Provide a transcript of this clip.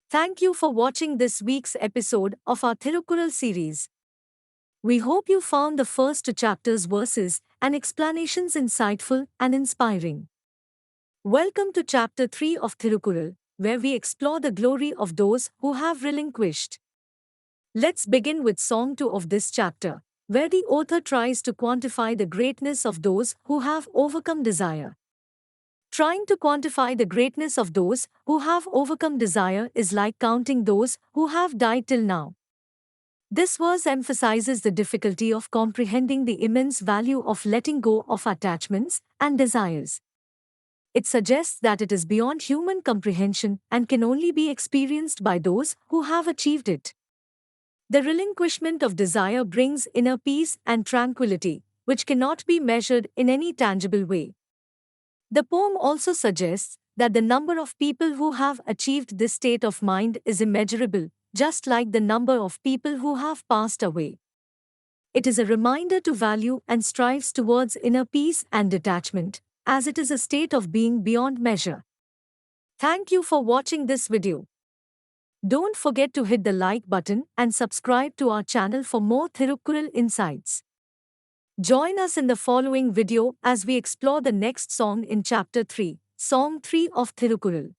Thank you for watching this week's episode of our Thirukkural series. We hope you found the first two chapters' verses and explanations insightful and inspiring. Welcome to Chapter 3 of Thirukkural, where we explore the glory of those who have relinquished. Let's begin with Song 2 of this chapter, where the author tries to quantify the greatness of those who have overcome desire. Trying to quantify the greatness of those who have overcome desire is like counting those who have died till now. This verse emphasizes the difficulty of comprehending the immense value of letting go of attachments and desires. It suggests that it is beyond human comprehension and can only be experienced by those who have achieved it. The relinquishment of desire brings inner peace and tranquility, which cannot be measured in any tangible way. The poem also suggests that the number of people who have achieved this state of mind is immeasurable, just like the number of people who have passed away. It is a reminder to value and strives towards inner peace and detachment, as it is a state of being beyond measure. Thank you for watching this video. Don't forget to hit the like button and subscribe to our channel for more Thirukkural insights. Join us in the following video as we explore the next song in Chapter 3, Song 3 of Thirukkural.